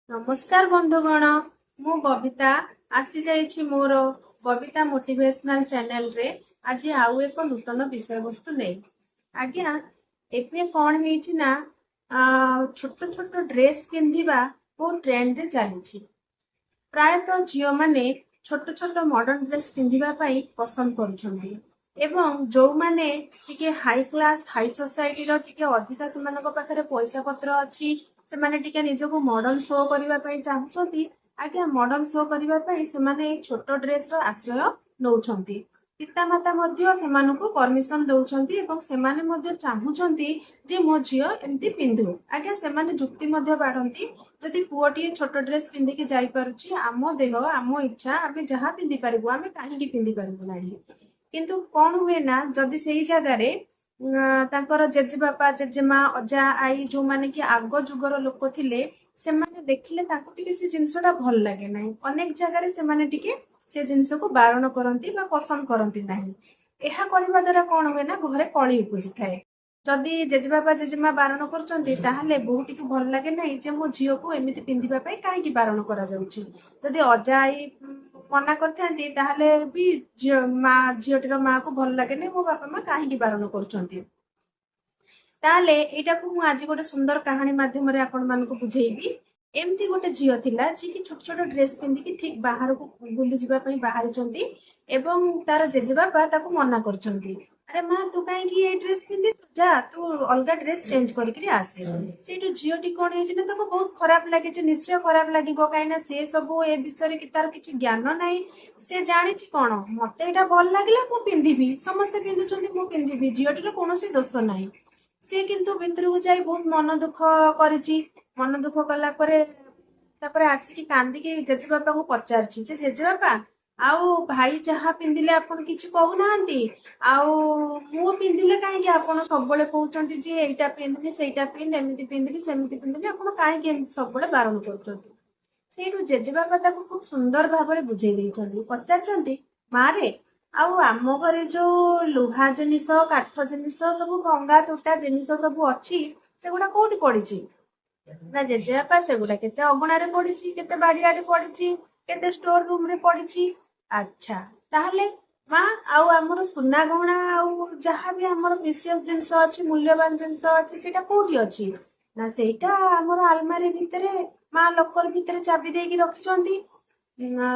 नमस्कार बंधुगण मु बबिता आसी जाइछि मोर बबिता मोटिवेशनल चैनल रे आज आउ एक नूतन विषय वस्तु नहीं आज्ञा एबे कौन होइछि ना छोट छोट ड्रेस पिंधिबा बहुत ट्रेंड रे चली प्रायतः झील मैंने छोट छोट मॉडर्न ड्रेस पिंधिबा पाई पसंद करुछंती एवं जो माने टिके हाई क्लास हाई सोसाइटी रो टिके अधिका सेमानक पाखरे पैसा पत्र अछि से माने टिके निजको मॉडर्न शो करबा पाई चाहुछंती आज्ञा मॉडर्न शो करबा पाई से माने छोट ड्रेस रो आश्रय नउछंती पितामाता मध्य सेमानकु परमिशन दउछंती एवं सेमाने मध्य चाहुछंती जे मो झियो एमती पिंधु आज्ञा सेमाने जुक्ति मध्य बाढंती जदि पुओटीए छोट ड्रेस पिंधिकी जाई पारुछि आम देह आम इच्छा आमे जहाँ पिंधि पारिबु आमे काहेकि पिंधि पारिबु नाही किंतु कौन हुए ना जदि सेही जगार तांकर जेजेबापा जेजेमा अजा आई जो माने कि आग जुगर लोक थिले सेमाने देखिले तांको टिके से जिंसटा भल लागे नाही अनेक जगार सेमाने टिके से जिंस को बारण करती बा पसंद करती नाही एहा करिबा द्वारा कौन हुए ना घरे कली उपजी थाए जदि जेजेबापा जेजेमा बारण करचंती ताहले बहुटिक भल लागे नाही जे मो झियो को एमिति पिंधिबा पई काहेकि बारण करा जाउची जदि अजा आई मना करथांती ताहले भी झियोटीर माँ को भल लगे नहीं मो बापा माँ कहीं बारण कर ताहले एटा को मु आज गोटे सुंदर कहानी माध्यम रे आपण मानको बुझेइबी एमती गोटे झियो थिला जी कि छोट छोट ड्रेस पिंधिकी ठीक बाहर को बुली जिबा पई बाहर चंती एवं तार जेजेबापा ताको मना करचंती अरे माँ तू कहीं ये ड्रेस पिंधि जा तू अलग ड्रेस चेंज करके आसे से झीटी कौन है ना बहुत खराब लगे निश्चय खराब लगे कहीं से सब ए विषय कि तार किसी ज्ञान ना से जानी कौन मत यहाँ भल लगे मु पिंधि समस्ते पिंधुंट मु पिंधि झीटर कौन दोष ना सी किंतु भितर को जाई बहुत मन दुख करी मन दुख कलापर आसिकी कांदिकी जेजेबापा को पचारछि जेजेबापा आउ भाई जहाँ पिंधिले आपन किछि कहूना आउ मु पिंधिले कहीं आपन सब कहते जे एटा पिंधि सेटा पिंध एमती पिंधि सेमती पिंधि आपन कहीं सब बारण कर जेजेबापा ताको खूब सुंदर भाव में बुझे देइछन्ती पचारछन्ती मारे आउ आम घरे जो लुहा जिनिस काठ जिनिस सब भंगा तुटा जिनिस सब अच्छी सेगुड़ा कौटी पड़ी ना जेजेबापा सेगुड़ा केते अगणारे पड़ी केते बाड़ियारे पड़ी केते स्टोर रूम रे पड़ी अच्छा ताहले माँ आउ आमर सुना गहना आउ जहाँ भी आमर प्रिशियस जिनस अच्छी मूल्यवान जिनस अच्छी सेटा कोठी अच्छी ना सेटा आमर आलमारी भितरे माँ लकर भितरे चाबी देकी रखिछन्ती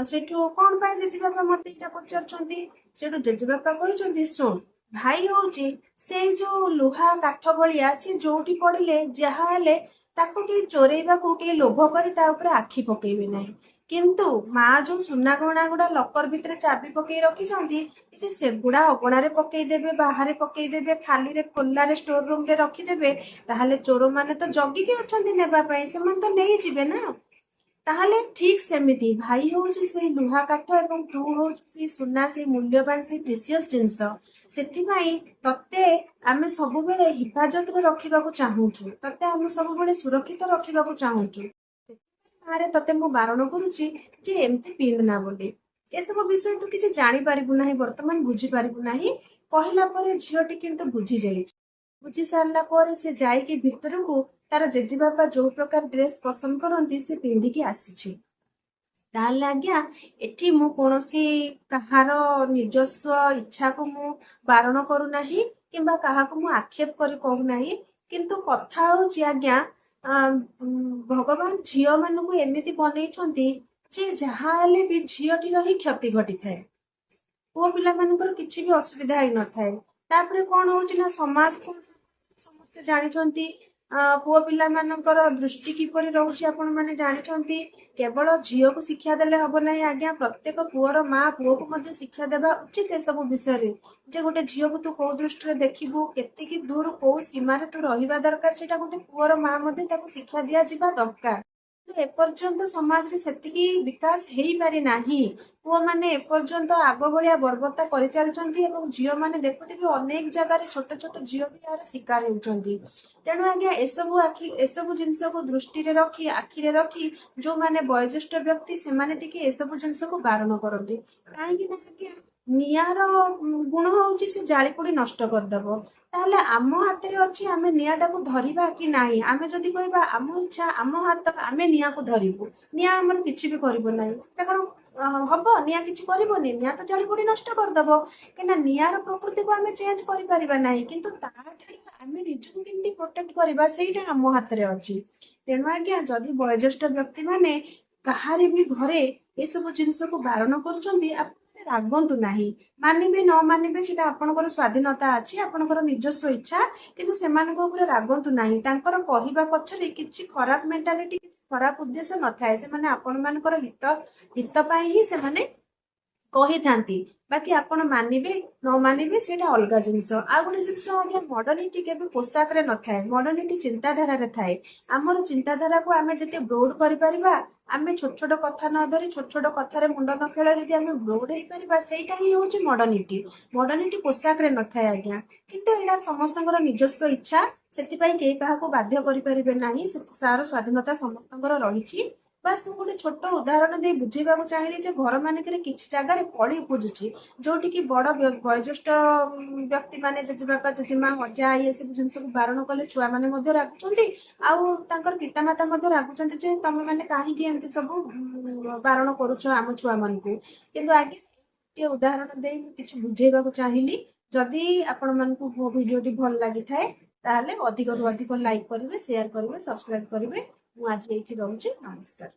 सेठू कौन पाए जेजेबापा मते इटा पचारछन्ती सेठू जेजेबापा कहिछन्ती सुन भाई होउची से जो लुहा काठ भलिया से जोठी पड़िले जहाँ हेले ताको के चोरेबा को के लोभ करी ता ऊपर आखि पकेबे नाही किंतु माँ जो सुना गहना गुड़ा लकर भितर चाबी पकई रखी सेगुड़ा अगणारे पकईदेवे बाहर पकईदेवे खाली रे खोला रे स्टोर रूम रे रखीदेवे ताहले चोर माने तो जगिकी अछंती नेबा पई सेमान तो नहीं जिबे ना ताहले ठीक सेमिति भाई होउची से लुहा काठ एवं तू होउची सुना से मूल्यवान से प्रिशियस जिंस सेथिपाई तते आमे सब बेले हिफाजत रे रखिबाकू चाहूछु तते आमे सब बेले सुरक्षित रखिबाकू चाहूछु अरे तते मु बारण करुची जे एमती पिंध ना बोली ए सब विषय तू किसी जानी पारिबु नाही वर्तमान बुझी पारिबु नाही कहला परे झियोटी किंतु बुझी जाइछि बुझी सारला परे से जाई कि भितर को तार जेजेबापा जो प्रकार ड्रेस पसंद करती से पिंधिकी आसीछि ताहले आज्ञा एठी मु कोनोसी कहार निजस्व इच्छा को मु बारण करू नाही किंबा कहा को मु आक्षेप करी कहू नाही किंतु कथा होची आज्ञा भगवान झील मानू एमती बनई जे जहाँ हेले भी झीलटीर ही क्षति घटी थाए पुओ पिला मानकर किछि भी असुविधा ही न थाए तापरे कौन होची ना समाज को समस्ते जानिछन्ती पुओ पिला मानकर दृष्टि किपरि रहउछि आपण माने जानिछन्ती केवल झील को शिक्षा देले हबो नाही आज्ञा प्रत्येक पुओर माँ पुओ को मध्य शिक्षा देबा उचित ए सब विषय रे जे गोटे झील को तू को दृष्टि रे देखिबू केतिकी दूर को सीमा रे तू रहिबा दरकार सेटा गोटे पुओर माँ मध्य ताको शिक्षा दिया जिबा दरकार एपर्यंत समाज रे सेतिकी विकास हेई पारि नाही पुओ माने एपर्यंत आग भलिया बर्बरता करि चलचंती एवं झियो माने देखुथिबे अनेक जगह छोट छोट झियो भी यार शिकार होउचंती तेणु आज्ञा एसबू जिनस को दृष्टि रे रखी आखि रे रखी जो माने वयोज्येष्ठ व्यक्ति से माने टिके एसबू जिनस को बारण करती कहीं ना आज्ञा निआर गुण होउची से जाली पोड़ी नष्ट करदब ତାହେଲେ ଆମ ହାତରେ ଅଛି ଆମେ ନିଆଁଟାକୁ ଧରିବା କି ନାହିଁ। ଆମେ ଯଦି କହିବା ଆମ ଇଚ୍ଛା ଆମ ହାତ ଆମେ ନିଆଁକୁ ଧରିବୁ, ନିଆଁ ଆମର କିଛି ବି କରିବ ନାହିଁ, ସେଟା କଣ ହବ? ନିଆଁ କିଛି କରିବନି, ନିଆଁ ତ ଜାଳି ପୋଡି ନଷ୍ଟ କରିଦବ। କାହିଁକିନା ନିଆଁର ପ୍ରକୃତିକୁ ଆମେ ଚେଞ୍ଜ କରିପାରିବା ନାହିଁ, କିନ୍ତୁ ତାଠାରୁ ଆମେ ନିଜକୁ କେମିତି ପ୍ରୋଟେକ୍ଟ କରିବା ସେଇଟା ଆମ ହାତରେ ଅଛି। ତେଣୁ ଆଜ୍ଞା ଯଦି ବୟୋଜ୍ୟେଷ୍ଠ ବ୍ୟକ୍ତି ମାନେ କାହାରି ବି ଘରେ ଏସବୁ ଜିନିଷକୁ ବାରଣ କରୁଛନ୍ତି, ଆପଣ ରାଗନ୍ତୁ ନାହିଁ। ମାନିବେ ନ ମାନିବେ ସେଟା ଆପଣଙ୍କର ସ୍ୱାଧୀନତା ଅଛି, ଆପଣଙ୍କର ନିଜସ୍ୱ ଇଚ୍ଛା, କିନ୍ତୁ ସେମାନଙ୍କ ଉପରେ ରାଗନ୍ତୁ ନାହିଁ। ତାଙ୍କର କହିବା ପଛରେ କିଛି ଖରାପ ମେଣ୍ଟାଲିଟି, କିଛି ଖରାପ ଉଦ୍ଦେଶ୍ୟ ନଥାଏ। ସେମାନେ ଆପଣମାନଙ୍କର ହିତ ପାଇଁ ହିଁ ସେମାନେ କହିଥାନ୍ତି। ବାକି ଆପଣ ମାନିବେ ନ ମାନିବେ ସେଇଟା ଅଲଗା ଜିନିଷ। ଆଉ ଗୋଟେ ଜିନିଷ ଆଜ୍ଞା, ମଡର୍ଣ୍ଣିଟି କେବେ ପୋଷାକରେ ନଥାଏ, ମଡର୍ଣ୍ଣିଟି ଚିନ୍ତାଧାରାରେ ଥାଏ। ଆମର ଚିନ୍ତାଧାରାକୁ ଆମେ ଯେତେ ବ୍ରୋଡ କରିପାରିବା, ଆମେ ଛୋଟ ଛୋଟ କଥା ନ ଧରି ଛୋଟ ଛୋଟ କଥାରେ ମୁଣ୍ଡ ନ ଖେଳାଇ ଯଦି ଆମେ ବ୍ରୋଡ ହେଇପାରିବା, ସେଇଟା ହିଁ ହଉଛି ମଡର୍ଣ୍ଣିଟି। ମଡର୍ଣ୍ଣିଟି ପୋଷାକରେ ନଥାଏ ଆଜ୍ଞା, କିନ୍ତୁ ଏଇଟା ସମସ୍ତଙ୍କର ନିଜସ୍ୱ ଇଚ୍ଛା। ସେଥିପାଇଁ କେହି କାହାକୁ ବାଧ୍ୟ କରିପାରିବେ ନାହିଁ, ତାର ସ୍ୱାଧୀନତା ସମସ୍ତଙ୍କର ରହିଛି। ବାସ୍ ମୁଁ ଗୋଟେ ଛୋଟ ଉଦାହରଣ ଦେଇ ବୁଝେଇବାକୁ ଚାହିଁଲି ଯେ ଘର ମାନଙ୍କରେ କିଛି ଜାଗାରେ କଳି ଉପୁଜୁଛି, ଯୋଉଠିକି ବଡ ବୟୋଜ୍ୟେଷ୍ଠ ବ୍ୟକ୍ତି ମାନେ ଜେଜେବାପା ଜେଜେମା ଅଜା ଆଈ ଏସବୁ ଜିନିଷକୁ ବାରଣ କଲେ ଛୁଆମାନେ ମଧ୍ୟ ରାଗୁଛନ୍ତି, ଆଉ ତାଙ୍କର ପିତାମାତା ମଧ୍ୟ ରାଗୁଛନ୍ତି ଯେ ତମେ ମାନେ କାହିଁକି ଏମିତି ସବୁ ବାରଣ କରୁଛ ଆମ ଛୁଆମାନଙ୍କୁ। କିନ୍ତୁ ଆଜ୍ଞା ଟିକେ ଉଦାହରଣ ଦେଇ ମୁଁ କିଛି ବୁଝେଇବାକୁ ଚାହିଁଲି। ଯଦି ଆପଣମାନଙ୍କୁ ମୋ ଭିଡ଼ିଓଟି ଭଲ ଲାଗିଥାଏ ତାହେଲେ ଅଧିକରୁ ଅଧିକ ଲାଇକ୍ କରିବେ, ସେୟାର କରିବେ, ସବସ୍କ୍ରାଇବ କରିବେ। ମୁଁ ଆଜି ଏଇଠି ରହୁଛି, ନମସ୍କାର।